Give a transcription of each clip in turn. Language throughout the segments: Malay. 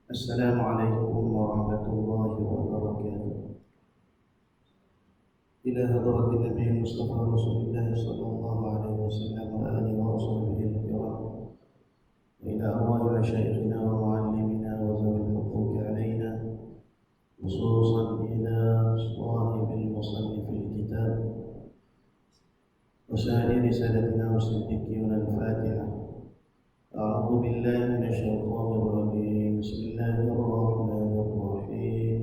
السلام عليكم ورحمة الله وبركاته. إلى حضرة النبي المصطفى رسول الله صلى الله عليه وسلم وآله وصحبه الكرام، وإلى أرواح مشايخنا ومعلمنا وذوي الحقوق علينا، خصوصا إلى صاحب المصنف الكتاب وسائر سادتنا والصديقين. الفاتحة. أعوذ بالله من الشيطان الرجيم. بسم الله الرحمن الرحيم.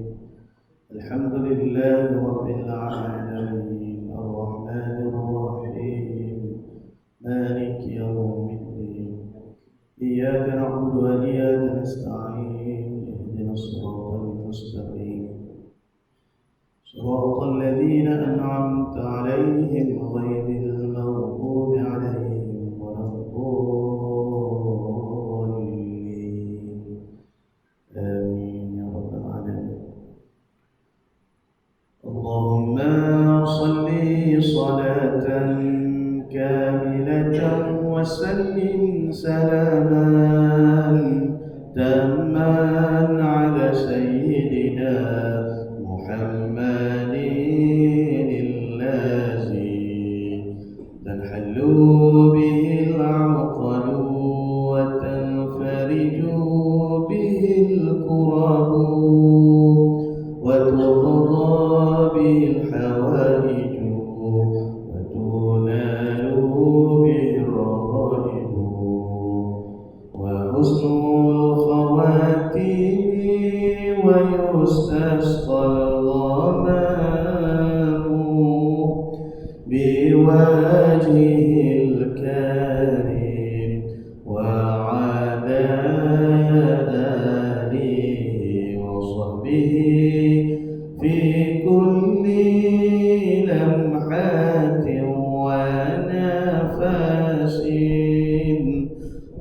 الحمد لله رب العالمين الرحمن الرحيم مالك يوم الدين إياك نعبد وإياك نستعين اهدنا الصراط المستقيم صراط الذين أنعمت عليهم غير المغضوب عليهم ولا الضالين. آمين يا رب العالمين. اللهم صل صلاة كاملة وسلم سلاما تاما على سيدنا محمد الذي تنحل به العقل وتنفرج به الكرب وتقضى به الحوائج وتنال به الرغائب وحسن الخواتيم ويستسقى الغمام بوجهه الكريم وعلى آله وصحبه في كل لمحة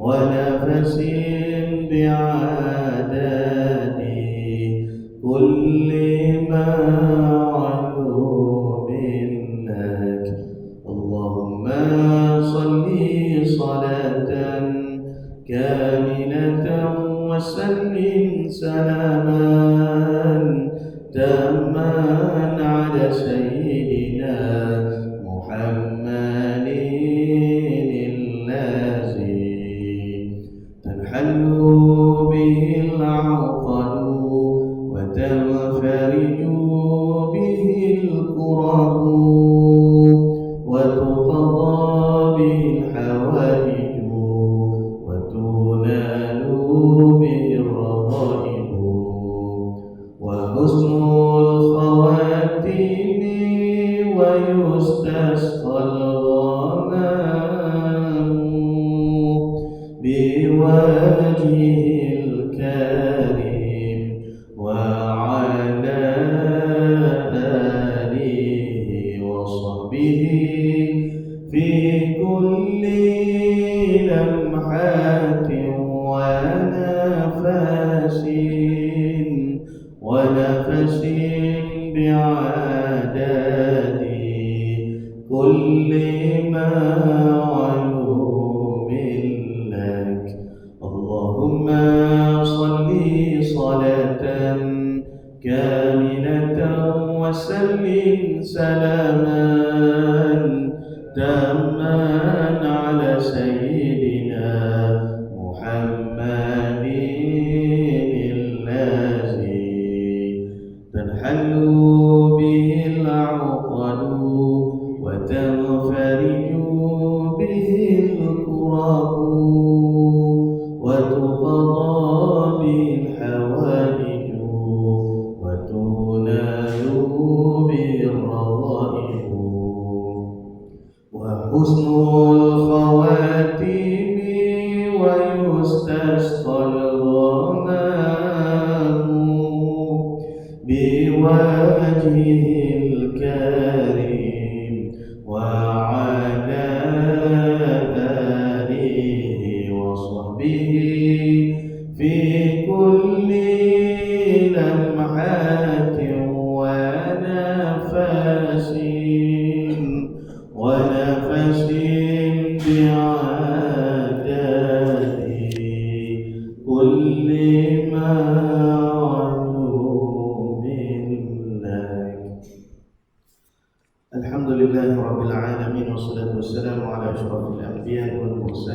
ونفس بعدد كل معلوم لك. اللهم صل صلاة كاملة وسلم سلاما تاما على سيدنا محمد الذي تنحل به العقل وتنفرج به الكرب وتقضى به الحوائج وتنال به الرغائب وحسن الخواتيم ويستسقى الغمام بوجهه الكريم وعلى آله وصحبه في كل لمحة ونفس بعدد كل معلوم لك. اللهم صل صلاة كاملة وسلم سلاما تاما على سيدنا محمد تنحل به العقل وتنفرج به الكرب وتقضى به الحوائج وتنال به الرغائب وحسن الخواتيم ويستسقى الغمام بوجهه الكريم وعلى آله وصحبه في كل لمحة ونفس بعدد كل ما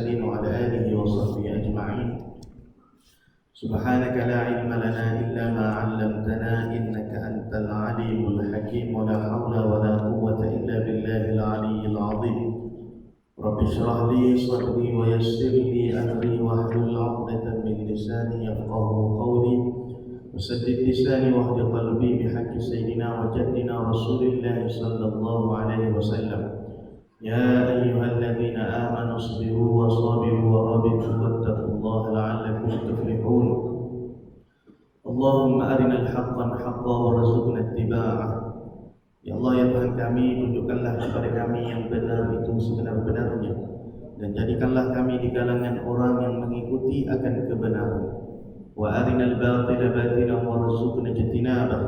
المرسلين وعلى آله وصحبه أجمعين. سبحانك لا علم لنا إلا ما علمتنا إنك أنت العليم الحكيم ولا حول ولا قوة إلا بالله العلي العظيم. رب اشرح لي صدري ويسر لي أمري واحلل عقدة من لساني يفقهوا قولي وسدد لساني واهد قلبي بحق سيدنا وجدنا رسول الله صلى الله عليه وسلم. يا أيها الذين آمنوا اصبروا وصابروا ورابطوا واتقوا الله لعلكم تفلحون. اللهم أرنا الحق حقا وارزقنا اتباعه. Ya Allah, ya Tuhan kami, tunjukkanlah kepada kami yang benar itu sebenar-benarnya, dan jadikanlah kami di kalangan orang yang mengikuti akan kebenaran. Wa arinal batila batilan warzuqna ijtinabah.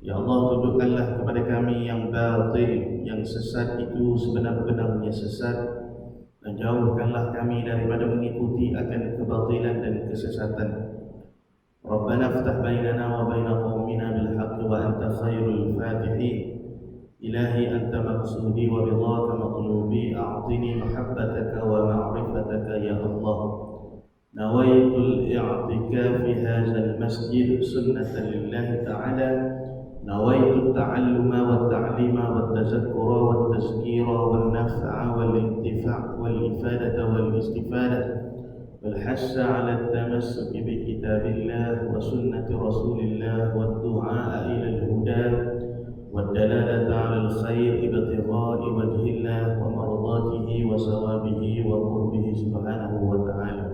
Ya Allah, tunjukkanlah kepada kami yang batil, yang sesat itu sebenar-benarnya sesat, dan jauhkanlah kami daripada mengikuti akan kebatilan dan kesesatan. Rabbana ftah bainana wa baina qaumina bil haqqi wa anta khairul fatihin. Ilahi anta maqsudi wa ridhaka maqlubi, a'tini mahabbataka wa ma'rifataka ya Allah. Nawaitul i'tikaf fi hadzal masjid sunnatan lillahi ta'ala. Nawaitu ta'alluma wa ta'lima wa tazakkura wa tazkira wa naf'a wal intifa' wal ifadata wal istifadah والحث على التمسك بكتاب الله وسنة رسول الله والدعاء إلى الهدى والدلالة على الخير ابتغاء وجه الله ومرضاته وثوابه وقربه سبحانه وتعالى.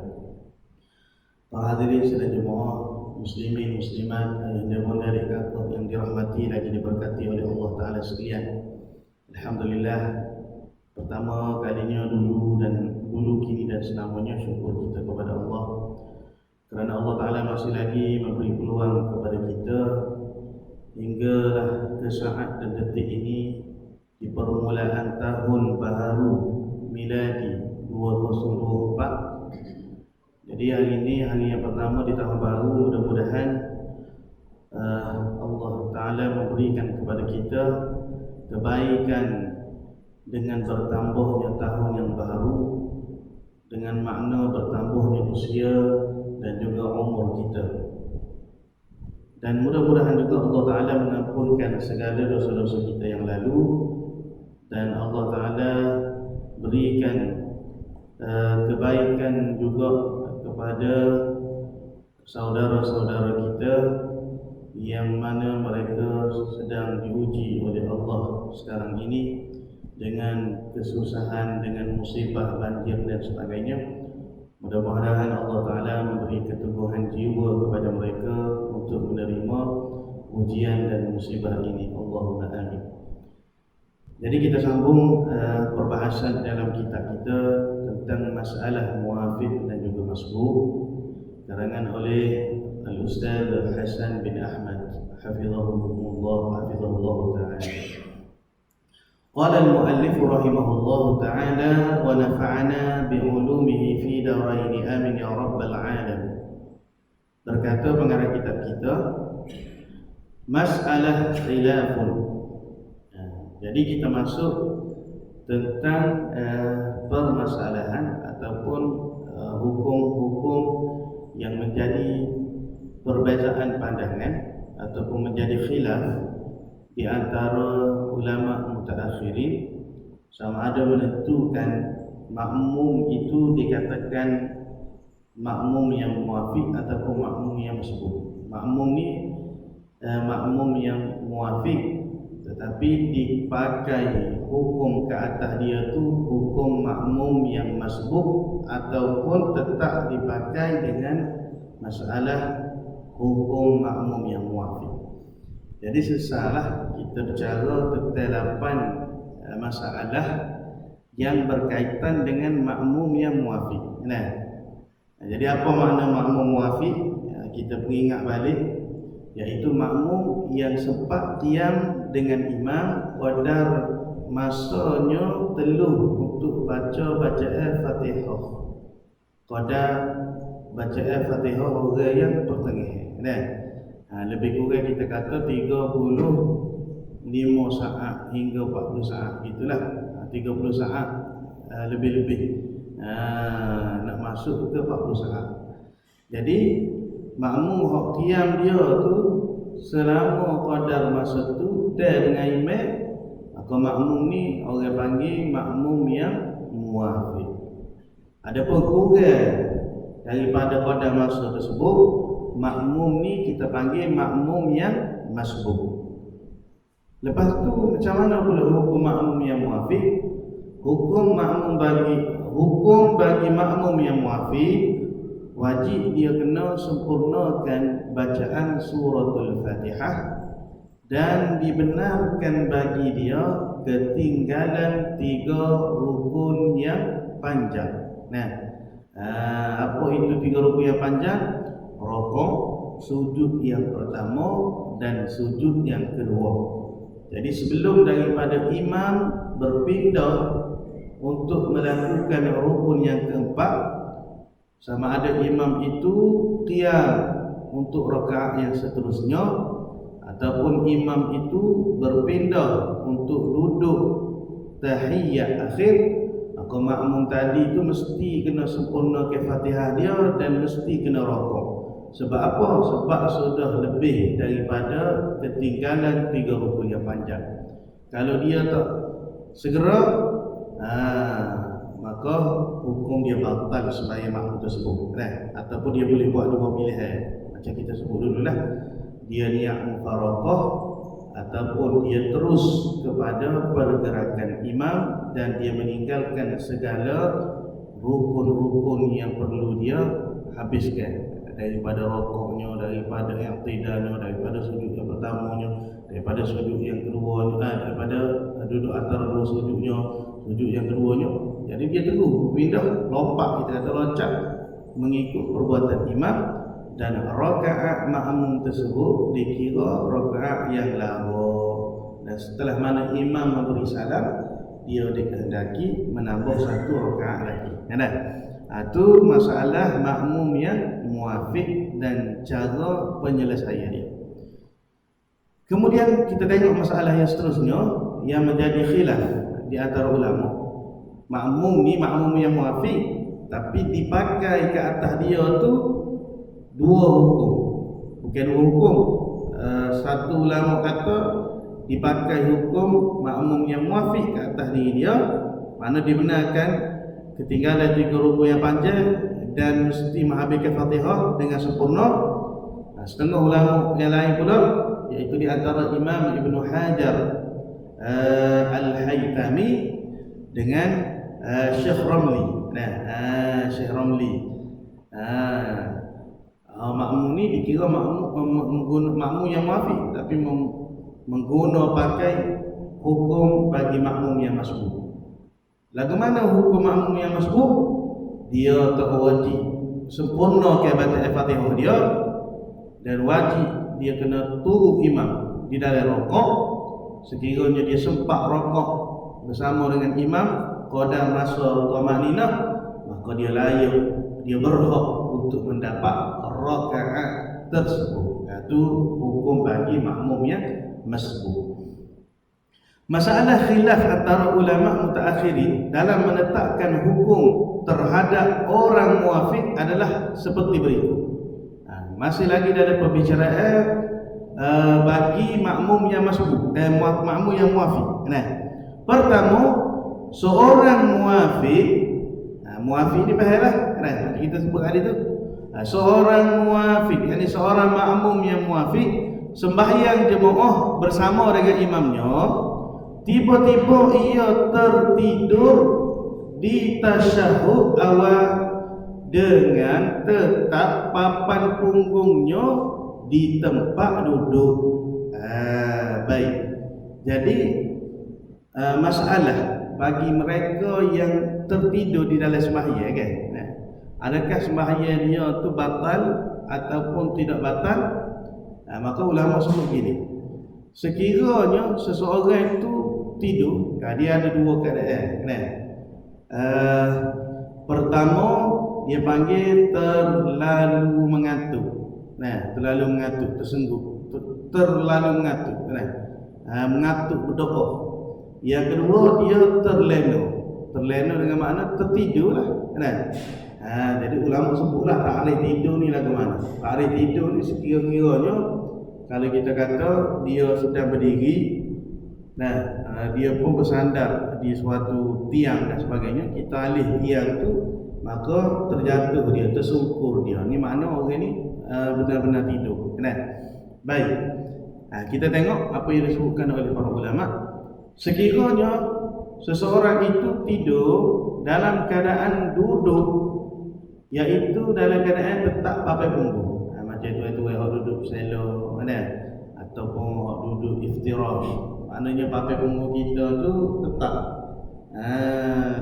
Para hadirin sidang jemaah muslimin muslimat yang dari kakak yang dirahmati lagi diberkati oleh Allah Ta'ala sekalian. Alhamdulillah, pertama kalinya dulu kini dan selamanya syukur kita kepada Allah kerana Allah Ta'ala masih lagi memberi peluang kepada kita hinggalah ke saat dan detik ini di permulaan tahun baru miladi 2024. Jadi hari ini hari yang pertama di tahun baru, mudah-mudahan Allah Ta'ala memberikan kepada kita kebaikan dengan bertambahnya tahun yang baru, dengan makna bertambahnya usia dan juga umur kita. Dan mudah-mudahan juga Allah Ta'ala mengampunkan segala dosa-dosa kita yang lalu, dan Allah Ta'ala berikan kebaikan juga kepada saudara-saudara kita yang mana mereka sedang diuji oleh Allah sekarang ini dengan kesusahan, dengan musibah, banjir dan sebagainya. Mudah-mudahan Allah Ta'ala memberi keteguhan jiwa kepada mereka untuk menerima ujian dan musibah ini. Allahumma amin. Jadi kita sambung perbahasan dalam kitab kita tentang masalah muwafiq dan juga masbuq, karangan oleh Al-Ustaz Hasan bin Ahmad hafizahullah ta'ala. قال المؤلف رحمه الله تعالى ونفعنا بعلومه في دارين آمين يا رب العالمين. Berkata pengarang kitab kita, masalah khilafun. Jadi kita masuk tentang permasalahan ataupun hukum-hukum yang menjadi perbezaan pandangan ataupun menjadi khilaf di antara ulama mutaakhirin, sama ada menentukan makmum itu dikatakan makmum yang muwafiq ataupun makmum yang masbuq. Makmum ni makmum yang muwafiq, tetapi dipakai hukum ke atas dia tu hukum makmum yang masbuq, ataupun tetap dipakai dengan masalah hukum makmum yang muwafiq. Jadi sesalah kita bicara tentang 8 masalah yang berkaitan dengan makmum yang muwafiq. Jadi apa makna makmum muwafiq? Kita ingat balik, iaitu makmum yang sempat qiyam dengan imam pada masanya teluh untuk baca bacaan Fatihah. Pada bacaan Fatihah orang yang pertengahan. Lebih kurang kita kata 35 saat hingga 40 saat, itulah 30 saat lebih-lebih. nak masuk ke 40 saat. Jadi makmum hak qiyam dia tu selama qadar masa tu dengan imam, maka makmum ni orang panggil makmum yang muwafiq. Adapun kurang daripada qadar masa tersebut, makmum ni kita panggil makmum yang masbuk. Lepas tu macam mana pula hukum makmum yang muwafiq? Hukum bagi makmum yang muwafiq, wajib dia kena sempurnakan bacaan suratul Fatihah dan dibenarkan bagi dia ketinggalan 3 rukun yang panjang. Apa itu 3 rukun yang panjang? Rukuk, sujud yang pertama dan sujud yang kedua. Jadi sebelum daripada imam berpindah untuk melakukan rukun yang keempat, sama ada imam itu qiyam untuk rakaat yang seterusnya ataupun imam itu berpindah untuk duduk tahiyat akhir, maka makmum tadi itu mesti kena sempurnakan Fatihah dia dan mesti kena rukuk. Sebab apa? Sebab sudah lebih daripada ketinggalan 3 rukun yang panjang. Kalau dia tak segera, maka hukum dia batal sembahyang makmum tersebut, ataupun dia boleh buat 2 pilihan. Macam kita sebut dululah, dia niat mufaraqah ataupun dia terus kepada pergerakan imam dan dia meninggalkan segala rukun-rukun yang perlu dia habiskan, daripada rukuknya, daripada i'tidalnya, daripada sujud yang pertamanya, daripada sujud yang keduanya, daripada duduk antara 2 sujudnya, sujud yang keduanya. Jadi dia terus pindah, lompat, kita kata loncat mengikut perbuatan imam, dan rakaat makmum tersebut dikira rakaat yang lama. Dan setelah mana imam memberi salam, dia dikehendaki menambah 1 rakaat lagi. Itu masalah makmum yang muwafiq dan cara penyelesaian dia. Kemudian kita tengok masalah yang seterusnya yang menjadi khilaf di antara ulama. Makmum ni makmum yang muwafiq, tapi dipakai ke atas dia tu 2 hukum. Bukan 2 hukum. Satu ulama kata dipakai hukum makmum yang muwafiq ke atas diri dia, mana dibenarkan ketinggalan 3 rukun yang panjang dan mesti menghabiskan Fatihah dengan sempurna. Setengah ulama yang lain pula, iaitu di antara Imam Ibn Hajar Al-Haythami dengan Syekh Ramli. Syekh Ramli, makmum ni dikira makmum yang muwafiq, tapi mengguna pakai hukum bagi makmum yang masbuk. Lagu mana hukum makmum yang masbuk? Dia tak wajib sempurna ke bacaan Fatihah dia, dan wajib dia kena tunggu imam di dalam rukuk. Sekiranya dia sempat rukuk bersama dengan imam qadar masa thama'ninah, maka dia layak, dia berhak untuk mendapat rakaat tersebut. Itu hukum bagi makmum yang masbuk. Masalah khilaf antara ulama mutaakhirin dalam menetapkan hukum terhadap orang muwafiq adalah seperti berikut. Masih lagi dalam pembicaraan bagi makmum yang masbuk dan makmum yang muwafiq. Pertama, seorang muwafiq, muwafiq ni fahamlah, kita sebut tadi tu. Seorang muwafiq, yakni seorang makmum yang muwafiq sembahyang jemaah bersama dengan imamnya, tiba-tiba ia tertidur di tasyahud awal dengan tetap papan punggungnya di tempat duduk. Baik. Jadi masalah bagi mereka yang tertidur di dalam sembahyang kan, adakah sembahyang dia tu batal ataupun tidak batal? Maka ulama sebut gini, sekiranya seseorang itu tidur, dia ada 2 keadaan. Pertama, dia panggil terlalu mengantuk. Terlalu mengantuk, tersenggup, terlalu mengantuk. Mengantuk berdoa. Yang kedua, dia terlena. Terlena dengan makna tertidur lah, kan? Jadi ulama sebutlah takrif tidur ni lagu mana. Takrif tidur ni sekira-kiranya kalau kita kata dia sedang berdiri, dia pun bersandar di suatu tiang dan sebagainya, kita alih tiang tu, maka terjatuh dia, tersungkur dia. Ni makna orang ni benar-benar tidur, kan? Baik. Kita tengok apa yang disebutkan oleh para ulama. Sekiranya seseorang itu tidur dalam keadaan duduk, iaitu dalam keadaan tetap pakai punggung, macam tu orang duduk selo, mana? Ataupun orang duduk iftirash, maknanya pakai punggung kita tu tetap.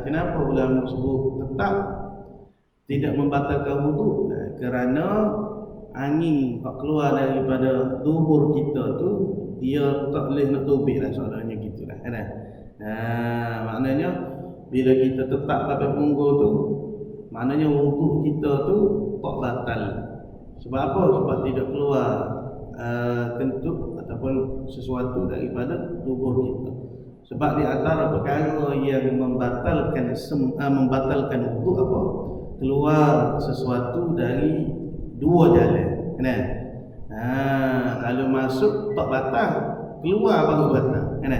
Kenapa ulama sebut tetap? Tidak membatalkan wudu, kerana angin yang keluar daripada tubuh kita tu dia tak boleh nak tubik lah, soalnya gitulah, kan? Maknanya bila kita tetap pakai punggung tu, maknanya wudu kita tu tak batal. Sebab apa? Sebab tidak keluar kentut ataupun sesuatu daripada tubuh kita. Sebab di antara perkara yang membatalkan wudu apa? Keluar sesuatu dari dua jalan, kan? Kalau masuk tak batal, keluar baru batal, kan?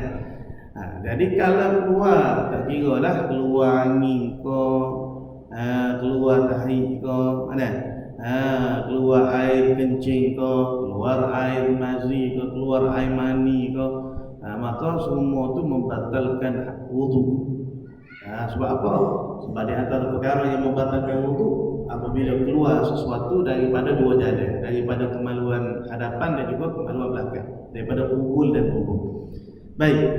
Jadi kalau keluar, tak kira lah keluar angin ke, keluar tahi ke, kan? Keluar air kencing ke, keluar air mazi ke, keluar air mani ke, maka semua tu membatalkan wudu. Sebab apa? Sebab di antara perkara yang membatalkan wudu apabila keluar sesuatu daripada dua jalan, daripada kemaluan hadapan dan juga kemaluan belakang, daripada ubul dan tubuh. Baik.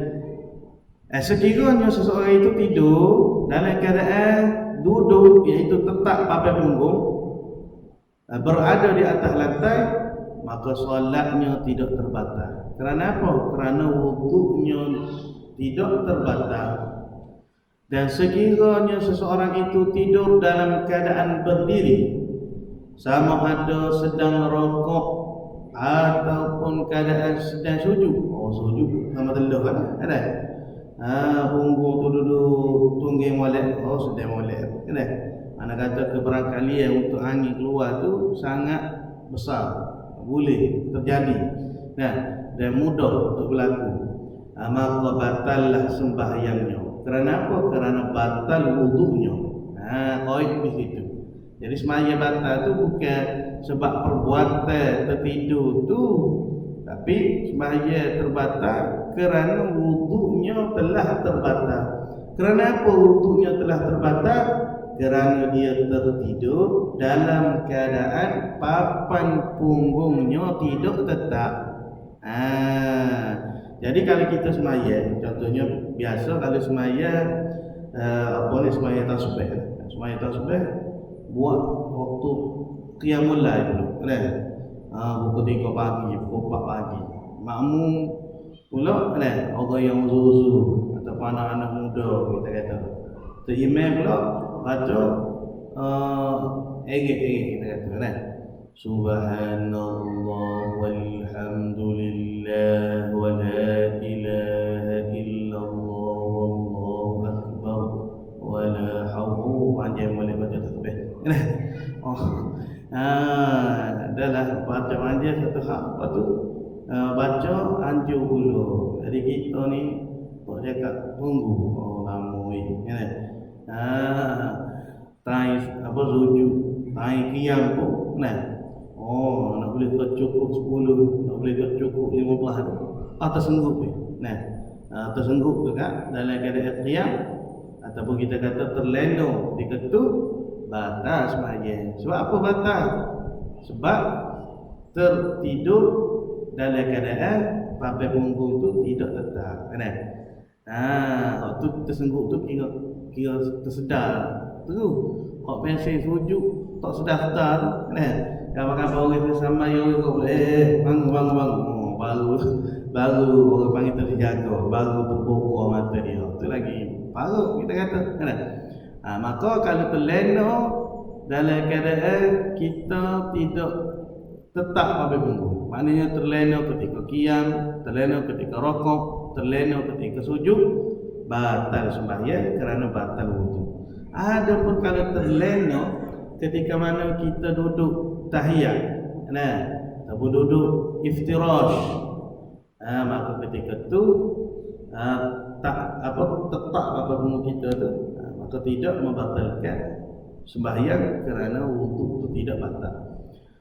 Sekiranya seseorang itu tidur dalam keadaan duduk, iaitu tetap pakai punggung, berada di atas lantai, maka solatnya tidak terbatal. Kerana apa? Kerana wudunya tidak terbatal. Dan sekiranya seseorang itu tidur dalam keadaan berdiri, sama ada sedang rokok ataupun keadaan sedang sujud. Sujud sama telah kan? Punggung tu duduk tungging molek, sedang molek, kan? Mana kata keberangkalian untuk angin keluar tu sangat besar, boleh terjadi, dan mudah untuk berlaku. Maka batallah sembahyangnya. Kerana apa? Kerana batal wudunya. Qaid di situ. Jadi sembahyang batal tu bukan sebab perbuatan tertidur tu, tapi sembahyang terbatal kerana wudunya telah terbatal. Kerana apa wudunya telah terbatal? Kerana dia tertidur dalam keadaan papan punggungnya tidak tetap. Jadi kalau kita sembahyang, contohnya biasa kalau sembahyang sembahyang tasbih. Sembahyang tasbih buat waktu qiyamul lail dulu, kan? Pukul 3 pagi, pukul 4 pagi. Makmum pula, kan? Orang yang uzur-uzur ataupun anak-anak muda kita kata. Tu imam pula baca kita kata, kan? Subhanallah walhamdulillah wa la ilaha illallah wallahu akbar wa la hawla panjang boleh baca tasbih. Adalah baca panjang satu hak, lepas tu baca anjur dulu. Jadi kita ni tak cakap tunggu lama ni, kan? Try sujud, try qiyam pun, kan? Nak boleh cukup 10, nak boleh cukup 15 tu. Tersenggup ni. Tersenggup juga dalam keadaan qiyam, ataupun kita kata terlena diketuk, batal sembahyang. Sebab apa batal? Sebab tertidur dalam keadaan papan punggung tu tidak tetap, kan? Waktu tersenggup tu kira tersedar terus. Kok pensel sujud tak sedar-sedar, kan? Kawan-kawan orang sama yang boleh bangun. Baru orang panggil terjaga, baru terbuka mata dia. Tu lagi baru kita kata, kan? Maka kalau terlena dalam keadaan kita tidak tetap pada punggung, maknanya terlena ketika qiyam, terlena ketika rokok, terlena ketika sujud, batal sembahyang kerana batal wudu. Adapun kalau terlena ketika mana kita duduk tahiyat, ataupun duduk iftirash, maka ketika tu tetap apa kita tu, maka tidak membatalkan sembahyang kerana wudu itu tidak batal.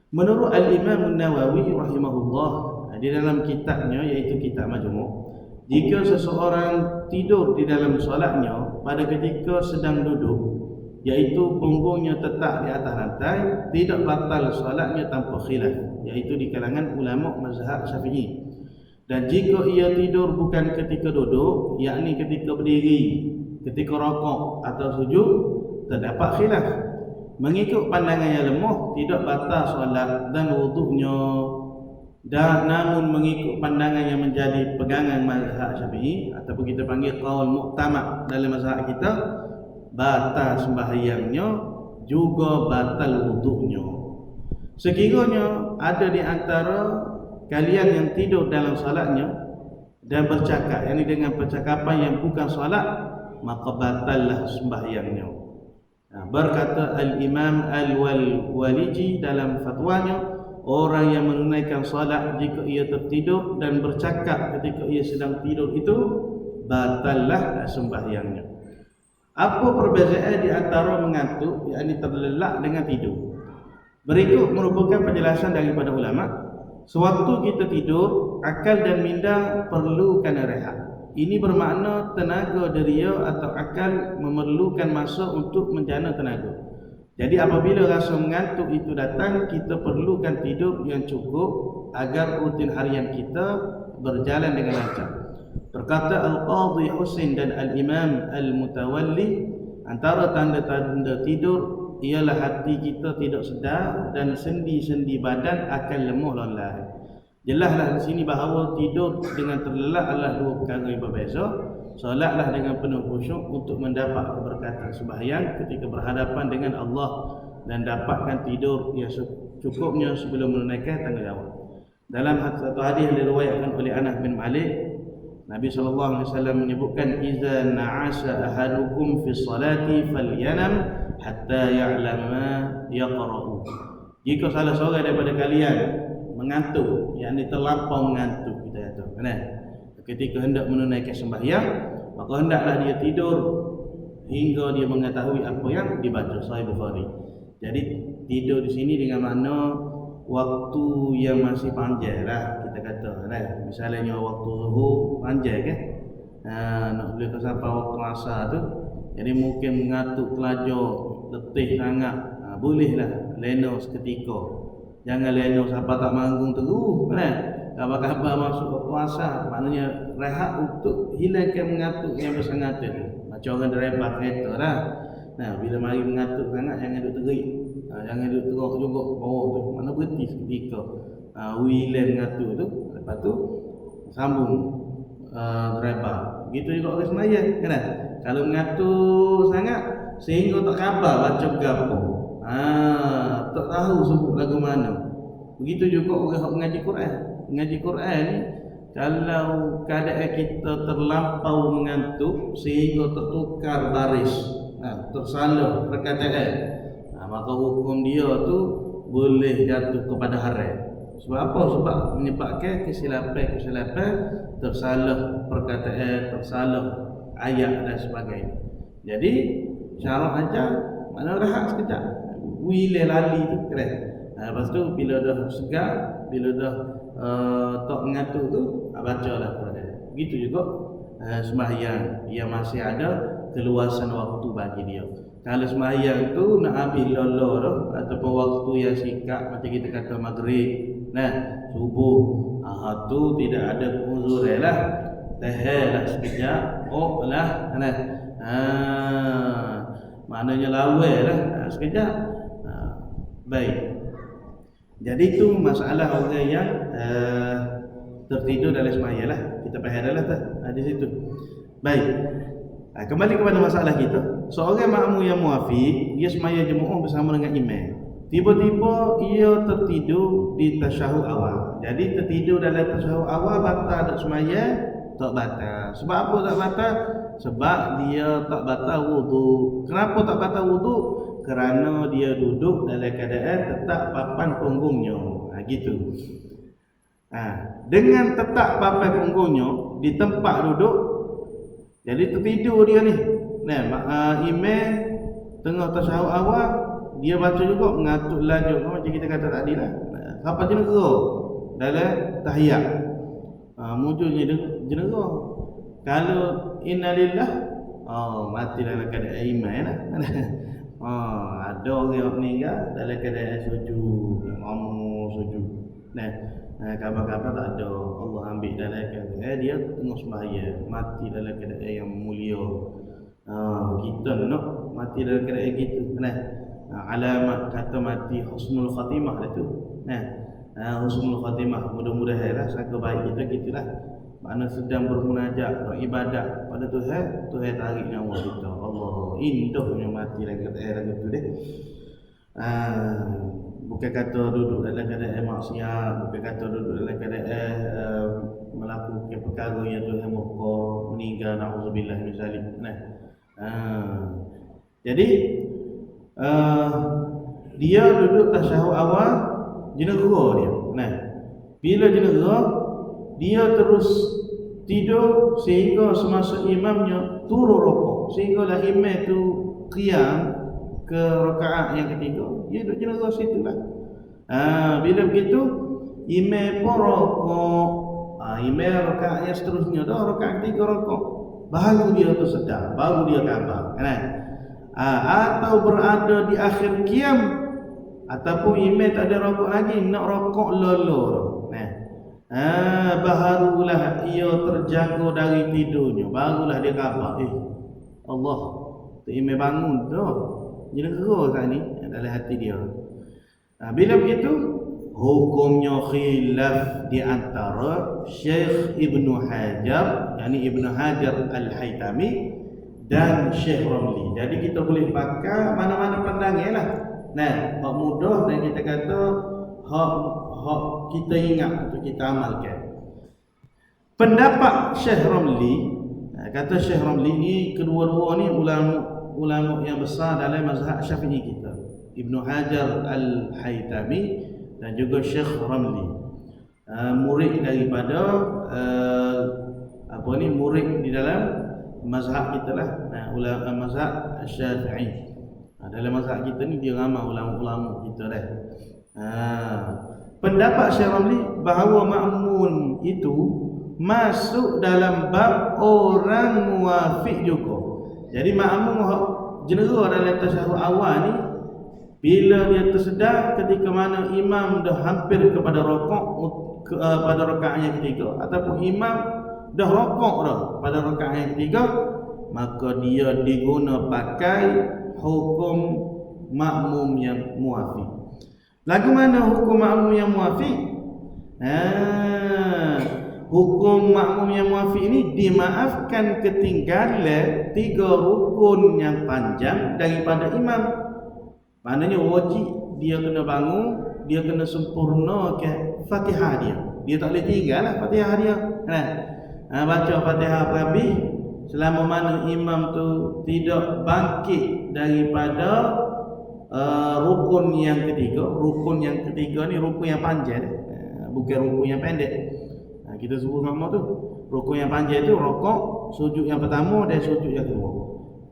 Menurut Al-Imam An-Nawawi rahimahullah, di dalam kitabnya iaitu Kitab Majmu', jika seseorang tidur di dalam solatnya pada ketika sedang duduk, iaitu punggungnya tetap di atas lantai, tidak batal solatnya tanpa khilaf, iaitu di kalangan ulama mazhab Syafi'i. Dan jika ia tidur bukan ketika duduk, yakni ketika berdiri, ketika rokok atau sujud, terdapat khilaf. Mengikut pandangan yang lemah, tidak batal solat dan wudunya. Dan namun mengikut pandangan yang menjadi pegangan mazhab Syafi'i, ataupun kita panggil qaul mu'tamad dalam mazhab kita, batal sembahyangnya juga batal wudunya. Sekiranya ada di antara kalian yang tidur dalam solatnya dan bercakap, yakni dengan percakapan yang bukan solat, maka batallah sembahyangnya. Berkata Al-Imam Al-Waliji dalam fatwanya, orang yang menunaikan solat jika ia tertidur dan bercakap ketika ia sedang tidur itu, batallah sembahyangnya. Apa perbezaan di antara mengantuk, yakni terlelap, dengan tidur? Berikut merupakan penjelasan daripada ulama. Sewaktu kita tidur, akal dan minda perlukan rehat. Ini bermakna tenaga deria atau akal memerlukan masa untuk menjana tenaga. Jadi apabila rasa mengantuk itu datang, kita perlukan tidur yang cukup agar rutin harian kita berjalan dengan lancar. Berkata Al-Qadhi Husain dan Al-Imam Al-Mutawalli, antara tanda-tanda tidur ialah hati kita tidak sedar dan sendi-sendi badan akan lemah lelah. Jelaslah di sini bahawa tidur dengan terlelap adalah dua perkara yang berbeza. Solatlah dengan penuh khusyuk untuk mendapat keberkatan sembahyang ketika berhadapan dengan Allah dan dapatkan tidur yang cukupnya sebelum menunaikan tanggungjawab. Dalam satu hadis yang diriwayatkan oleh Anas bin Malik, Nabi SAW menyebutkan, "Iza na'asa ahadukum fi salati falyanam hatta ya'lam ma yaqra'u." Jika salah seorang daripada kalian mengantuk, yakni terlampau mengantuk, kita kata, ketika hendak menunaikan sembahyang, maka hendaklah dia tidur hingga dia mengetahui apa yang dibaca. Sahih Bukhari. Jadi tidur di sini dengan makna waktu yang masih panjang lah, kita kata, misalnya waktu zuhur panjang kan, nak boleh sampai waktu asar tu, jadi mungkin mengantuk pelajar letih sangat, bolehlah lena seketika. Jangan lena sampai tak manggung terus, kabar-kabar masuk waktu asar, maknanya rehat untuk hilangkan mengantuk yang bersangat tu. Macam orang driver kereta lah. Bila mari mengantuk sangat, jangan duduk terik, jangan duduk teruk juga bawah tu, mana berhenti seketika. Hilang mengantuk tu, lepas tu sambung driver. Begitu juga orang sembahyang, kan? Kalau mengantuk sangat sehingga tak khabar baca berapa, tak tahu sebut lagu mana. Begitu juga orang yang mengaji Quran. Mengaji Quran ni, kalau keadaan kita terlampau mengantuk sehingga tertukar baris, tersalah perkataan, maka hukum dia tu boleh jatuh kepada haram. Sebab apa? Sebab menyebabkan kesilapan, tersalah perkataan, tersalah ayat dan sebagainya. Jadi syarat aja mana rehat sekejap, wile lali tu keren. Lepas tu bila dah segar, bila dah tak mengantuk tu, bacalah Quran. Begitu juga sembahyang yang masih ada keluasan waktu bagi dia. Kalau sembahyang tu nak habis lolor ataupun waktu yang singkat, macam kita kata maghrib, subuh, tu tidak ada uzur lah, tahanlah sekejap, maknanya lawai lah sekejap. Baik. Jadi itu masalah orang yang tertidur dalam sembahyang lah. Kita faham dah tak di situ. Baik. Kembali kepada masalah kita. Seorang makmum yang muafiq, dia sembahyang jemaah bersama dengan imam. Tiba-tiba ia tertidur di tasyahud awal. Jadi tertidur dalam tasyahud awal batal tak sembahyang? Tak batal. Sebab apa tak batal? Sebab dia tak batal wudu. Kenapa tak batal wudu? Kerana dia duduk dalam keadaan tetap papan punggungnya. Gitu. Dengan tetap papan punggungnya di tempat duduk, jadi tertidur dia ni. Imam tengah tasyahud awal, dia baca juga mengatur lanjut macam kita kata tadi lah. Apa jenera dalam tahiyat. Munculnya jenera. Kalau innalillah, mati dalam keadaan iman lah. Ada orang yang meninggal dalam keadaan sujud, sujud. Kabar-kabar tak ada. Allah ambil dalam keadaan dia tengah sembahyang, mati dalam keadaan yang mulia. Kita nak mati dalam keadaan gitu. Alamat kata mati husnul khatimah itu. Husnul khatimah, mudah-mudahan lah sangka baik kita gitulah. Mana sedang bermunajat, beribadat pada Tuhan, Tuhan tarik nyawa kita. Allah indahnya mati dalam keadaan gitu deh. Bukan kata duduk dalam keadaan maksiat, bukan kata duduk dalam keadaan melakukan perkara yang Tuhan murka, meninggal, na'udzubillah min zalik. Jadi dia duduk tasyahud awal, jenera dia. Bila jenera, dia terus tidur sehingga semasa imamnya turun rukuk, sehinggalah imam tu qiyam ke rakaat yang ketiga. Dia duduk jenera situ lah. Bila begitu imam pun rukuk. Imam rakaat yang seterusnya dah rakaat ketiga rukuk. Baru dia tu sedar, baru dia khabar. Atau berada di akhir qiyam, ataupun imam tak ada rukuk lagi, nak rukuk lolor. Barulah ia terjaga dari tidurnya. Barulah dia khabar, Allah, tu imam bangun dah. Jenera kat ni dalam hati dia. Bila begitu, hukumnya khilaf di antara Syekh Ibnu Hajar, yakni Ibnu Hajar Al-Haytami dan Syekh Ramli. Jadi kita boleh pakai mana-mana pandangan lah. Hak mudah dan kita kata hak kita ingat untuk kita amalkan. Pendapat Syekh Ramli, kata Syekh Ramli ni, kedua-dua ni ulama yang besar dalam mazhab Syafi'i kita. Ibnu Hajar Al-Haytami dan juga Syekh Ramli. Murid daripada murid di dalam mazhab kita lah. Ulama mazhab Syafi'i. Dalam mazhab kita ni dia ramai ulama-ulama kita dah. Pendapat Syekh Ramli bahawa makmum itu masuk dalam bab orang muwafiq juga. Jadi makmum jenera dalam tasyahud awal ni, bila dia tersedar ketika mana imam dah hampir kepada rukuk pada rakaat yang ketiga, ataupun imam dah rukuk dah pada rakaat yang ketiga, maka dia diguna pakai hukum makmum yang muwafiq. Lagu mana hukum makmum yang muwafiq? Hukum makmum yang muwafiq ini dimaafkan ketinggalan 3 rukun yang panjang daripada imam. Maknanya wajib dia kena bangun, dia kena sempurnakan Fatihah dia. Dia tak boleh tinggal lah Fatihah dia. Baca Fatihah habis selama mana imam tu tidak bangkit daripada rukun yang ketiga. Rukun yang ketiga ni rukun yang panjang, bukan rukun yang pendek. Kita sebut sama tu. Rukun yang panjang tu rukuk, sujud yang pertama dan sujud yang kedua.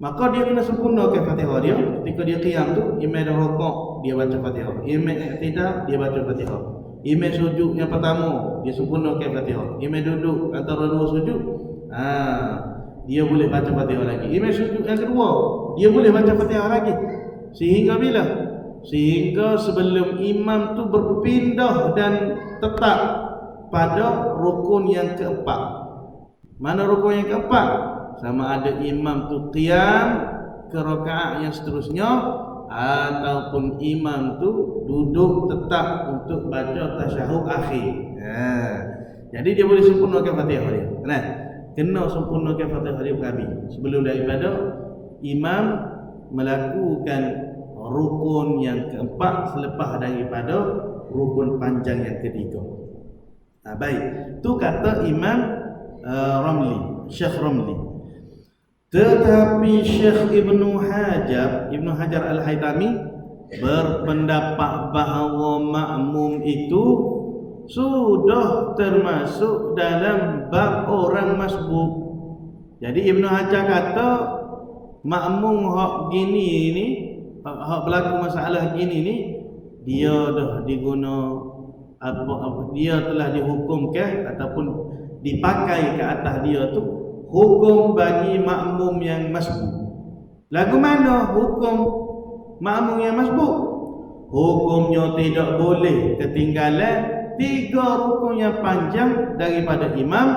Maka dia kena sempurnakan Fatihah dia. Ketika dia qiyam tu, imam dah rukuk, dia baca Fatihah. Imam i'tidal, dia baca Fatihah. Imam sujud yang pertama, dia sempurnakan Fatihah. Imam duduk antara 2 sujud, dia boleh baca Fatihah lagi. Imam sujud yang kedua, dia boleh baca Fatihah lagi. Sehingga bila? Sehingga sebelum imam tu berpindah dan tetap pada rukun yang keempat. Mana rukun yang keempat? Sama ada imam tu qiyam ke rakaat yang seterusnya, ataupun imam tu duduk tetap untuk baca tasyahud akhir. Jadi dia boleh sempurnakan Fatihah dia. Kena sempurnakan Fatihah dia habis sebelum daripada imam melakukan rukun yang keempat selepas daripada rukun panjang yang ketiga. Baik, tu kata Imam Ramli, Syekh Ramli. Tetapi Syekh Ibnu Hajar Al-Haytami berpendapat bahawa makmum itu sudah termasuk dalam bab orang masbuk. Jadi Ibnu Hajar kata makmum hak gini ni, hak berlaku masalah gini ni, dia dah diguna dia telah dihukumkan ataupun dipakai ke atas dia tu hukum bagi makmum yang masbuk. Lagu mana hukum makmum yang masbuk? Hukumnya tidak boleh ketinggalan 3 rukun yang panjang daripada imam,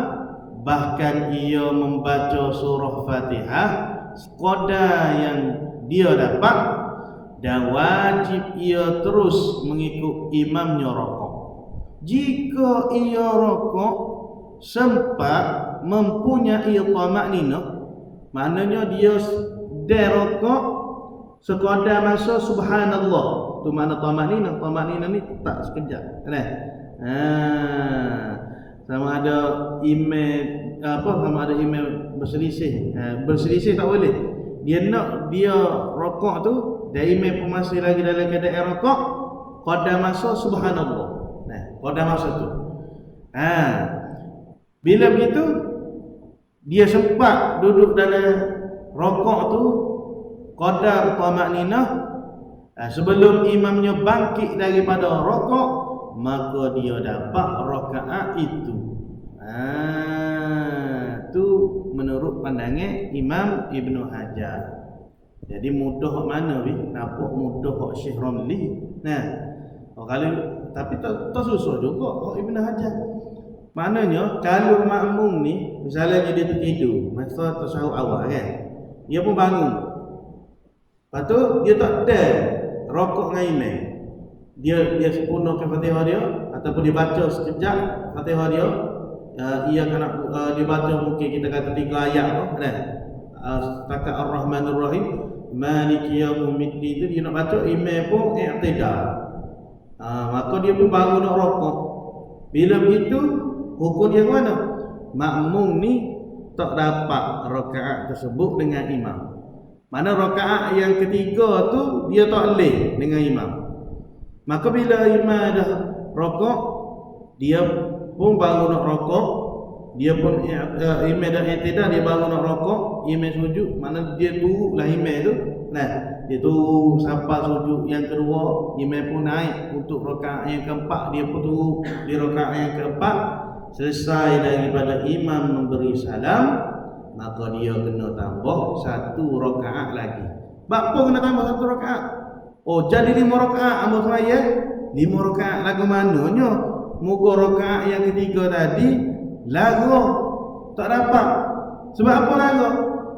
bahkan ia membaca surah Fatihah sekadar yang dia dapat, dan wajib ia terus mengikut imamnya rokok. Jika ia rokok sempat mempunyai tamakninah, maknanya dia rokok sekadar masa subhanallah, tu makna tamakninah. Tamakninah ni tak sekejap, kan? Sama ada email sama ada email berselisih. Berselisih tak boleh. Dia nak dia rokok tu, dia email pun masih lagi dalam keadaan rokok, qadar masa subhanallah. Qadar masa tu. Bila begitu dia sempat duduk dalam rokok tu qadar tamakninah, sebelum imamnya bangkit daripada rokok, maka dia dapat rakaat itu. Tu menurut pandangan Imam Ibnu Hajar. Jadi mudah hak mana ni? Nampak mudah hak Syekh Ramli. Kalau tapi tak susah juga hak Ibnu Hajar. Maknanya kalau makmum ni misalnya dia tertidur masa tasyahud awal kan, dia pun bangun. Lepas tu dia tak ada rokok dengan imam. Dia sempurnakan Fatihah dia ataupun dia baca sekejap Fatihah dia. Ia kena dia baca mungkin kita kata 3 ayat kan. Setakat Ar-Rahmanir Rahim, Maliki Yaumiddin, itu dia nak baca, imam pun i'tidal. Maka dia pun baru nak rokok. Bila begitu hukum dia mana? Makmum ni tak dapat rakaat tersebut dengan imam. Mana rakaat yang ketiga tu dia tak boleh dengan imam. Maka bila imam dah rokok, dia pun baru nak rokok, dia pun imam dah i'tidal, dia baru nak rokok, imam sujud, mana dia turutlah imam tu. Dia turut sampai sujud yang kedua, imam pun naik untuk rakaat yang keempat, dia pun turut di rakaat yang keempat. Selesai daripada imam memberi salam, maka dia kena tambah 1 rakaat lagi. Berapa kena tambah 1 rakaat? Jadi 5 rakaat ambil semaya. 5 rakaat lagu mananya? Muka rakaat yang ketiga tadi lagu tak dapat. Sebab apa lagu?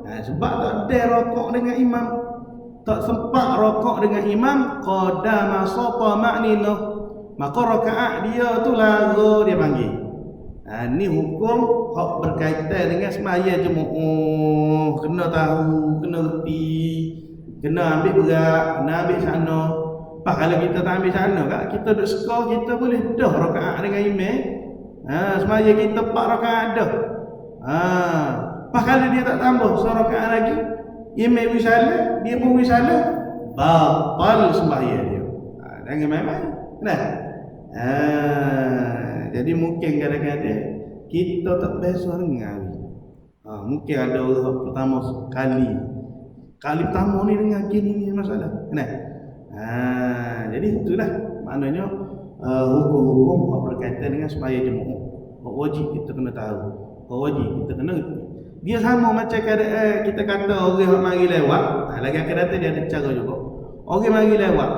Sebab tak ada rokok dengan imam. Tak sempat rokok dengan imam qadar masa tamakninah. Maka rakaat dia tu lagu dia panggil. Ni hukum hak berkaitan dengan semaya jemaah. Kena tahu, kena reti, kena ambil berat, kena ambil sana. Kalau kita tak ambil sana kak, kita duduk skor, kita boleh dah rakaat dengan imam. Semaya kita 4 rakaat dah. Kalau dia tak tambah rakaat lagi, imam wisalah, dia pun wisalah, batal sembahyang dia. Jangan main-main. Jadi mungkin kadang-kadang kita tak biasa dengar. Mungkin ada orang pertama kali pertama ni dengar gini masalah. Jadi itulah maknanya hukum-hukum yang berkaitan dengan sembahyang jemaah. Wajib kita kena tahu. Wajib kita kena. Dia sama macam keadaan kita kata orang yang mari lewat. Lagi akan datang dia ada cara juga. Orang mari lewat,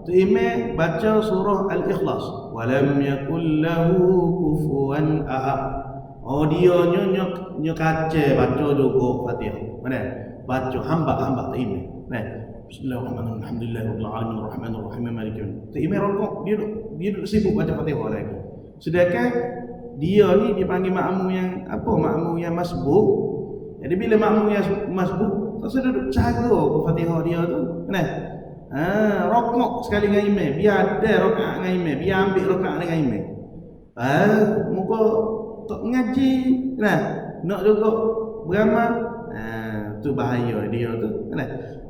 tu imam baca surah Al-Ikhlas, walam yakul lahu kufuwan ahad. Dia nyo kaca baca juga Fatihah. Mana? Baca hamba tu imam. Bismillahirrahmanirrahim. Alhamdulillahirabbil alamin arrahmanir rahim maliki yaumiddin. Tu imam rokok, dia duduk sibuk baca Fatihah lagi. Sedangkan dia ni dipanggil makmum yang apa? Makmum yang masbuk. Jadi bila makmum yang masbuk, tak sedar duduk cara Fatihah dia tu. Rokok sekali dengan imam, biar ada rakaat dengan imam, biar ambil rakaat dengan imam. Muka tak ngaji, nak juga beramal. tu bahaya dia tu kan.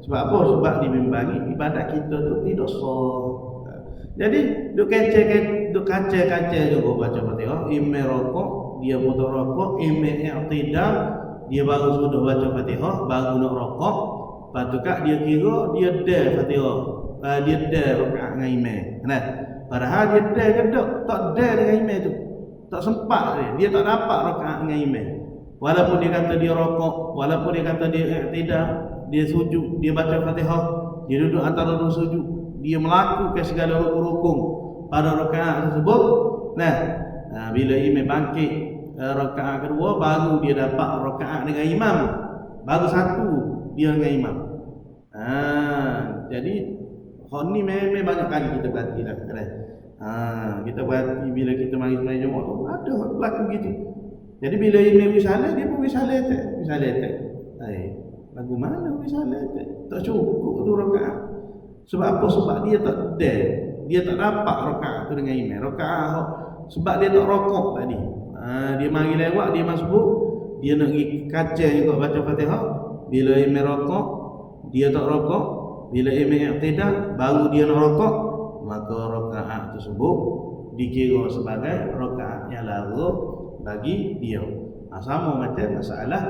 Sebab apa? Sebab dibimbangi ibadat kita tu tidak sah. Jadi duk kacau juga baca Fatihah, imam rokok, dia putus rokok, imam i'tidal, dia baru sudah baca Fatihah, baru nak rokok. Lepas tu kak dia kira dia dah Fatihah. Dia dah rakaat dengan imam. Kan? Padahal dia dah ke tak dah dengan imam tu. Tak sempat dia tak dapat rakaat dengan imam. Walaupun dia kata dia rokok, walaupun dia kata dia i'tidal, dia sujud, dia baca Fatihah, dia duduk antara dua sujud, dia melakukan segala rukun-rukun pada rakaat tersebut. Bila imam bangkit rakaat kedua, baru dia dapat rakaat dengan imam. Baru satu dia dengan imam. Jadi hal ni memang banyak kali kita berhati lah kan. Kita berhati bila kita mari sembahyang Jumaat tu ada berlaku gitu. Jadi bila imam wisalah, dia pun wisalah tak. Lagu mana wisalah tak cukup tu rakaat. Sebab apa? Sebab dia tak dapat rakaat tu dengan imam. Rakaat sebab dia tak rokok tadi. Dia mari lewat, dia masuk, dia nak pergi kaca juga baca Fatihah. Bila imam rokok, dia tak rokok. Bila imam i'tidal, baru dia nak rokok, maka rakaat tersebut dikira sebagai rakaat yang lalu bagi dia. Sama macam masalah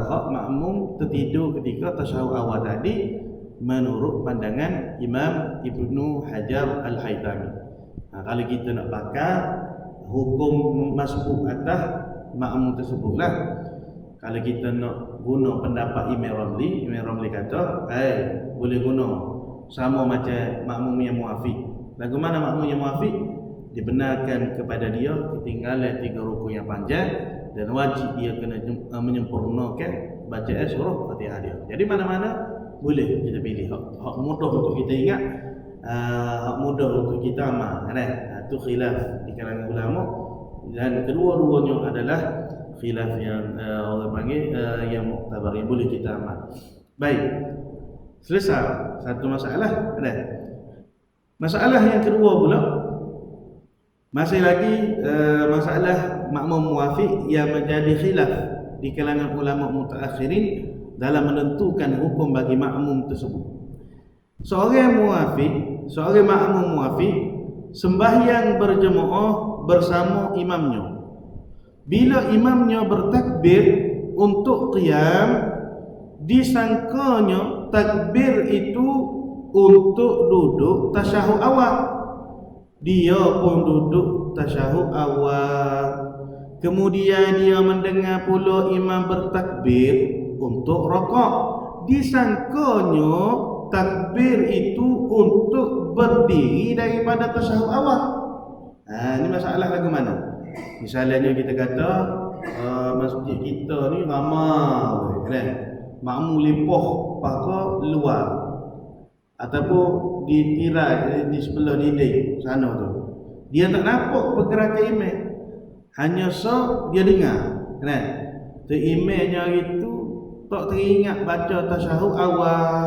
hak makmum tertidur ketika tasyahud awal tadi menurut pandangan Imam Ibnu Hajar Al-Haytami. Kalau kita nak pakai hukum masbuk atas makmum tersebutlah. Kalau kita nak guna pendapat Imam Ramli kata, boleh guna sama macam makmum yang muafiq. Lagu mana makmum yang muafiq? Dibenarkan kepada dia ketinggalan 3 rukun yang panjang dan wajib dia kena menyempurnakan bacaan surah Fatihah dia. Jadi mana-mana boleh kita pilih hak mudah untuk kita ingat, hak mudah untuk kita amal kan. Itu khilaf di kalangan ulama dan kedua-duanya adalah khilaf yang orang panggil yang muktabar, yang boleh kita amal. Baik, selesai satu masalah. Masalah yang kedua pula masih lagi masalah makmum muafiq yang menjadi khilaf di kalangan ulama mutaakhirin dalam menentukan hukum bagi makmum tersebut. Seorang makmum muafiq sembahyang berjemaah bersama imamnya. Bila imamnya bertakbir untuk qiyam, disangkanya takbir itu untuk duduk tasyahud awal. Dia pun duduk tasyahud awal. Kemudian dia mendengar pula imam bertakbir untuk rokok. Disangkanya takbir itu untuk berdiri daripada tasyahud awal. Ini masalah lagu mana? Misalnya kita kata masjid kita ni ramai kan. Makmum lipoh pakai luar ataupun di tirai di sebelah dinding sana tu. Dia tak nampak pergerakan imam. Hanya dia dengar kan. Tu imamnya itu tak teringat baca tasyahud awal,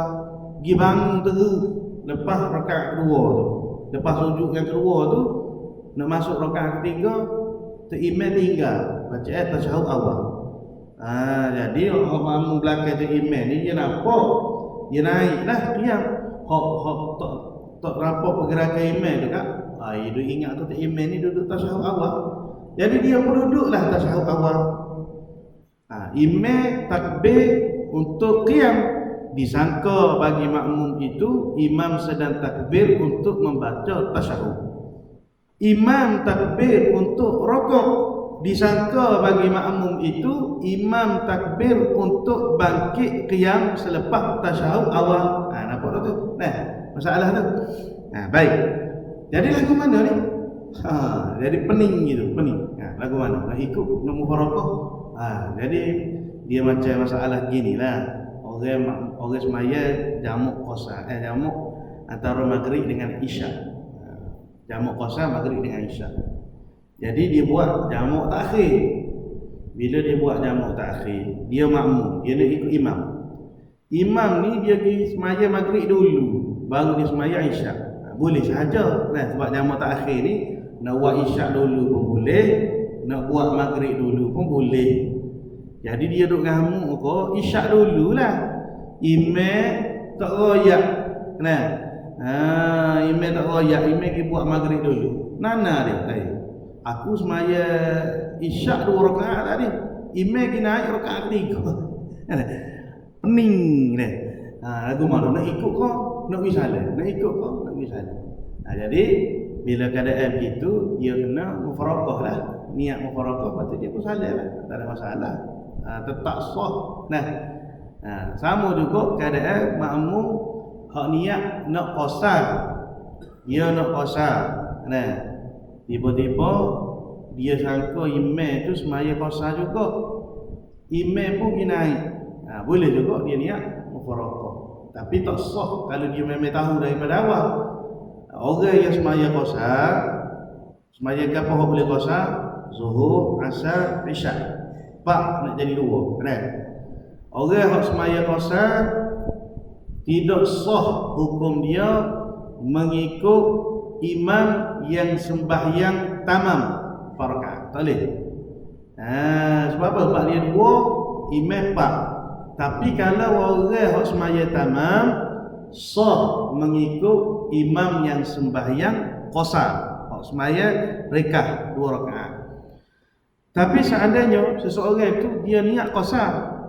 pergi bangun terus lepas rakaat kedua tu. Lepas sujud yang kedua tu nak masuk rakaat ketiga, tu imam tinggal baca tasyahud awal. Jadi orang belakang tu imam ni dia nampak, dia naiklah qiyam. Tak nampak pergerakan imam tu kan. Dia ingat tu imam ni duduk tasyahud awal. Jadi dia pun duduklah tasyahud awal. Imam takbir untuk qiyam. Disangka bagi makmum itu imam sedang takbir untuk membaca tasyahud. Imam takbir untuk rokok. Disangka bagi makmum itu imam takbir untuk bangkit qiyam selepas tasyahud awal. Nampak tu? Masalah tu. Baik. Jadi lagu mana ni? Jadi pening gitu, pening. Lagu mana? Nak ikut nak mufarakah? Jadi dia macam masalah ginilah. Orang semaya jamak qasar, jamak antara maghrib dengan isya. Jamak qasar maghrib dengan isya. Jadi dia buat jamak takhir. Bila dia buat jamak takhir, dia makmum, dia nak ikut imam. Imam ni dia pergi semaya maghrib dulu, baru dia semaya isyak. Boleh sahaja sebab jamak takhir ni nak buat isyak dulu pun boleh, nak buat maghrib dulu pun boleh. Jadi dia duk ngamuk kok isyak dululah. Imam tak royak. Nah. Imam tak royak, imam pergi buat maghrib dulu. Nana dia kata, aku semaya isyak 2 rakaat tadi. Imam pergi naik rakaat 3. Pening dia. Lagu mana nak ikut kau, nak pergi salat. Nak ikut kau, nak pergi salat. Jadi bila keadaan begitu, dia kena mufaraqah lah. Niat mufaraqah, patut dia pun salat lah. Tak ada masalah. Tetap sah. Nah, sama juga keadaan makmum hak niat nak qasar. Dia nak qasar. Nah, tiba-tiba dia sangka imam tu semaya qasar juga. Imam pun pergi naik. Boleh juga dia niat mufaraqah. Tapi tak sah kalau dia memang tahu daripada awal. Orang yang semaya qasar, semaya apa boleh qasar? Zuhur, Asar, Isyak. 4 nak jadi 2. Kan? Orang yang semaya qasar tidak sah hukum dia mengikut imam yang sembahyang tamam 4 rakaat. Tak boleh. Sebab apa? Sebab dia 2, imam 4. Tapi kalau orang yang semaya tamam sah mengikut imam yang sembahyang qasar, semaya rekah 2 rakaat. Tapi seandainya seseorang itu dia niat qasar,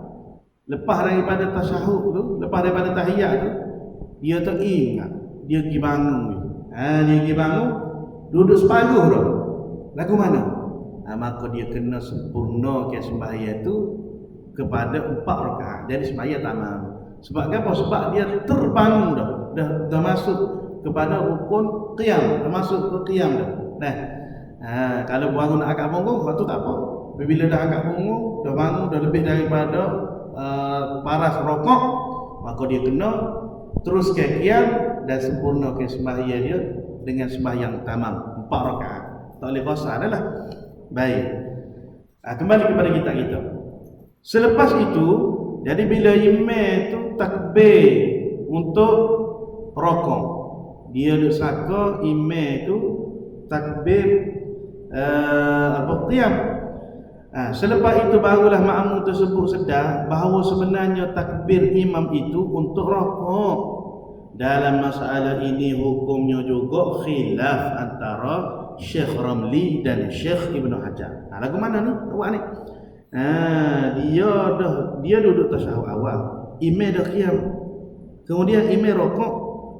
lepas daripada tasyahud tu, lepas daripada tahiyat tu, dia teringat, dia pergi bangun. Dia pergi bangun, duduk separuh dah. Lagu mana? Maka dia kena sempurnakan sembahyang tu kepada 4 rakaat. Jadi sembahyang tamam. Sebab apa? Sebab dia terbangun dah masuk kepada rukun qiyam, dah masuk ke qiyam dah. Kalau bangun nak angkat punggung, waktu tak apa. Bila dah angkat punggung, dah bangun, dah lebih daripada paras rokok, maka dia kena terus ke qiyam dan sempurnakan sembahyang dia dengan sembahyang tamam 4 rakaat. Tak boleh qasar adalah. Baik. Kembali kepada kita. Selepas itu, jadi bila imam tu takbir untuk rokok, dia duk saka imam tu takbir qiyam. Selepas itu barulah makmum tersebut sedar bahawa sebenarnya takbir imam itu untuk rokok. Dalam masalah ini hukumnya juga khilaf antara Syekh Ramli dan Syekh Ibn Hajar. Lagu mana ni? Awak ni? Dia duduk tasyahud awal, imam dah qiyam. Kemudian imam rokok,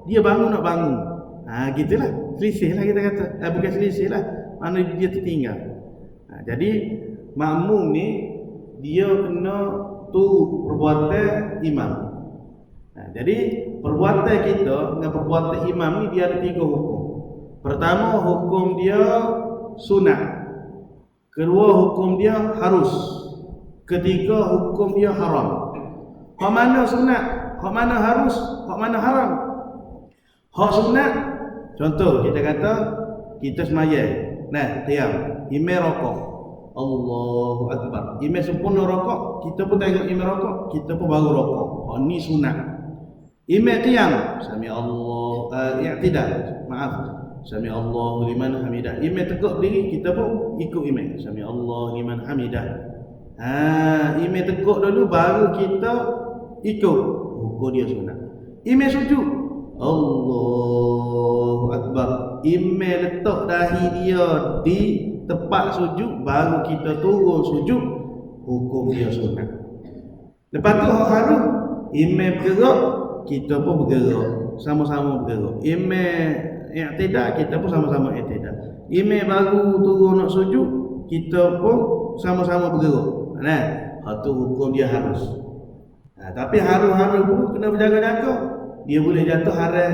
dia bangun nak bangun. Gitulah. Selisih lah kita kata. Bukan selisih lah. Mana dia tertinggal. Jadi makmum ni dia kena turut perbuatan imam. Jadi perbuatan kita dengan perbuatan imam ni dia ada 3 hukum. Pertama, hukum dia sunat. Kedua, hukum dia harus. Ketiga, hukum dia haram. Hak mana sunat? Hak mana harus? Hak mana haram? Hak sunat, contoh kita kata kita semayang. Qiyam, imam rokok, Allahu Akbar. Imam sempurna rokok, kita pun tengok imam rokok, kita pun baru rokok. Ni sunat. Imam qiyam, sami Allah, i'tidal, maaf, sami Allahu liman hamidah. Imam tegak berdiri, kita pun ikut imam, sami Allah liman hamidah. Imam tegak dulu baru kita ikut. Hukum dia sunat. Imam sujud, Allahu Akbar. Imam letak dahi dia di tempat sujud, baru kita turun sujud. Hukum dia sunat. Lepas tu harus imam bergerak, kita pun bergerak, sama-sama bergerak. Imam i'tidal, kita pun sama-sama i'tidal. Imam baru turun nak sujud, kita pun sama-sama bergerak. Itu hukum dia harus. Tapi harus pun kena berjaga-jaga. Dia boleh jatuh haram.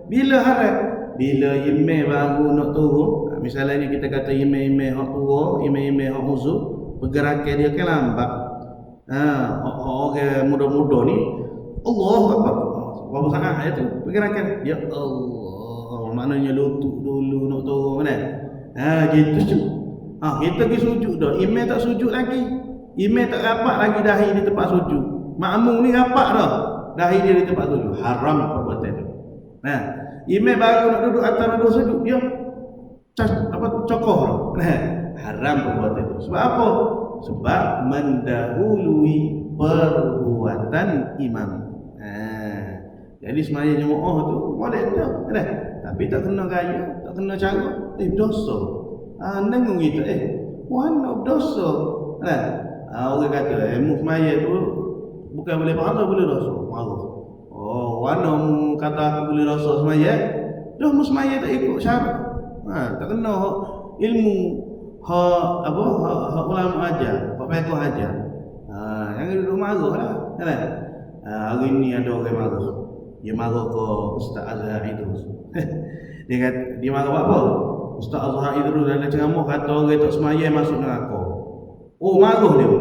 Bila haram? Bila imam baru nak turun. Misalnya kita kata imam-imam hak tua, imam-imam hak uzur, pergerakan dia kan lambat. Orang muda-muda ni Allahu Akbar. Berapa saat tu pergerakan dia Allah. Maknanya lutut dulu nak turun kan. Gitu je. Kita pergi sujud dah. Imam tak sujud lagi. Imam tak rapat lagi dahi di tempat sujud. Makmum ni rapat dah dahi dia di tempat sujud. Haram perbuatan tu. Imam baru nak duduk antara 2 sujud, dia cokoh dah. Haram perbuatan tu. Sebab apa? Sebab mendahului perbuatan imam. Jadi sembahyang jemaah tu boleh dah, kan? Tapi tak kena gaya, tak kena cara, dosa. Nengok kita, mana dosa, kan? Orang kata, sembahyang tu bukan boleh pahala, boleh dosa. Marah. Mana mu kata aku boleh dosa sembahyang? Dah mu sembahyang tak ikut syarat. Tak kena ilmu hak ulama ajar, hak fiqh ajar. Jangan duduk marah lah, kan? Hari ni ada orang marah. Dia marah ke Ustaz Azhar Idrus. dia marah apa? Ustaz Azhar Idrus dalam ceramah kata orang tak sembahyang masuk neraka. Marah dia.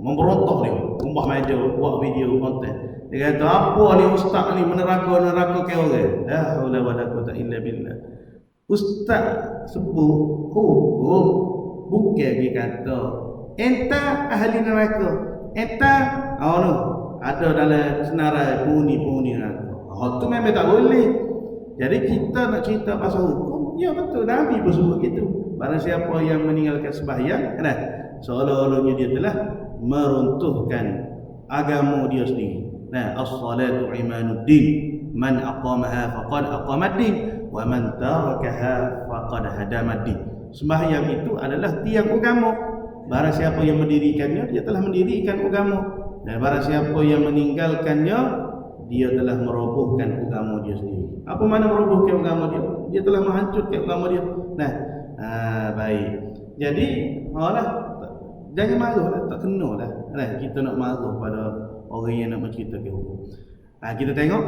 Memberontak dia. Umbah meja, buat video konten. Dia kata apa ni ustaz ni meneraka ke orang. La haula wala quwata illa billah. Ustaz sebut hukum bukan dia kata entah ahli neraka. Entah ada dalam senarai penghuni neraka. Tu memang tak boleh. Jadi kita nak cerita pasal hukum, ya betul, Nabi pun sebut gitu. Barang siapa yang meninggalkan sembahyang, kan? Seolah-olahnya dia telah meruntuhkan agama dia sendiri. As-salatu imanuddin, man aqamaha faqad aqamaddin, wa man tarakaha faqad hadamaddin. Sembahyang itu adalah tiang agama. Barang siapa yang mendirikannya, dia telah mendirikan agama. Dan barang siapa yang meninggalkannya, dia telah merobohkan agama dia sendiri. Apa makna merobohkan agama dia? Dia telah menghancurkan agama dia. Baik. Jadi, jangan marah lah, tak kena lah. Kita nak marah pada orang yang nak menceritakan hukum. Kita tengok,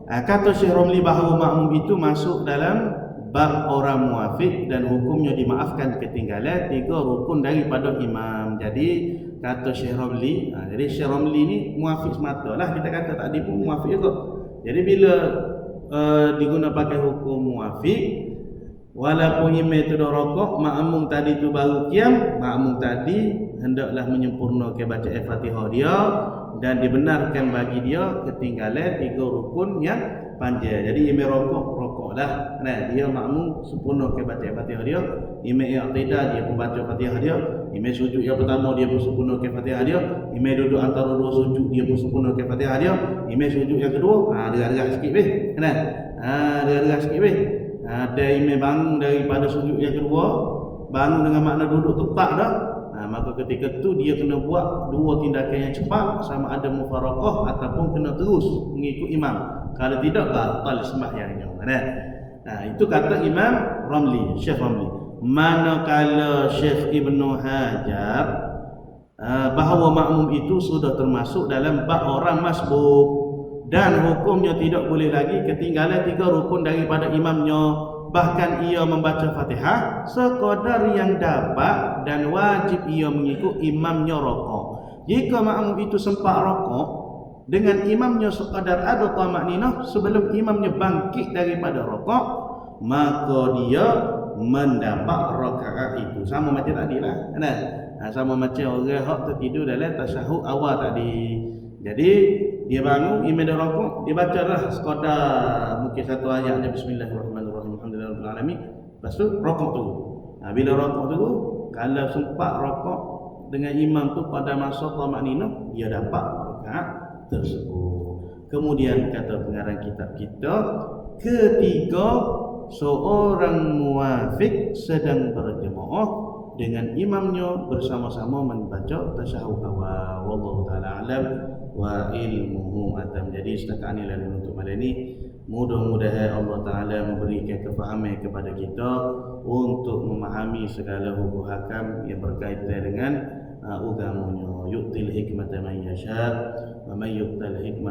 kata Syekh Romli bahawa makmum itu masuk dalam bab orang muafiq dan hukumnya dimaafkan ketinggalan 3 rukun daripada imam. Jadi kata Syekh Romli, jadi Syekh Romli ni muafiq semata lah, kita kata tadi pun muafiq juga. Jadi bila diguna pakai hukum muafiq, walaupun imam itu dah rokok, makmum tadi tu baru qiyam, makmum tadi hendaklah menyempurnakan bacaan Fatihah dia dan dibenarkan bagi dia ketinggalan 3 rukun yang panjang. Jadi imam rokoklah. Dia makmum sempurnakan bacaan Fatihah dia. Imam i'tidah dia pun baca Fatihah dia. Imam sujud yang pertama dia pun sempurnakan Fatihah dia. Imam duduk antara 2 sujud dia pun sempurnakan Fatihah dia. Imam sujud yang kedua, derah-derah sikit weh. Derah-derah sikit weh. Ada imam bangun daripada sujud yang kedua, bangun dengan makna duduk tepat dah. Maka ketika tu dia kena buat 2 tindakan yang cepat, sama ada mufaraqah ataupun kena terus mengikut imam. Kalau tidak, batal sembahyangnya. Itu kata Imam Ramli, Syekh Ramli. Manakala Syekh Ibnu Hajar bahawa makmum itu sudah termasuk dalam bab orang masbuk dan hukumnya tidak boleh lagi ketinggalan 3 rukun daripada imamnya. Bahkan ia membaca Fatihah sekadar yang dapat dan wajib ia mengikut imamnya rokok. Jika makmum itu sempat rokok dengan imamnya sekadar ada tamakninah sebelum imamnya bangkit daripada rokok, maka dia mendapat rakaat itu. Sama macam tadi lah. Sama macam orang yang tertidur dalam tasyahud awal tadi. Jadi dia bangun, imam dah rokok, dia baca lah sekadar mungkin 1 ayat, Bismillahirrahmanirrahim, Alhamdulillahirabbil alamin. Lepas tu rokok tu. Bila rokok tu, kalau sempat rokok dengan imam tu pada masa tamakninah, dia dapat rakaat tersebut. Kemudian kata pengarang kitab kita, ketika seorang muafiq sedang berjemaah dengan imamnya bersama-sama membaca tasyahud awal. Wallahu taala alam wa ilmuhu atam. Jadi setakat inilah untuk malam ini. Mudah-mudahan Allah Taala memberikan kefahaman kepada kita untuk memahami segala hukum hakam yang berkaitan dengan agamanya. Yu'til hikmata man yasha wa man yu'tal hikmah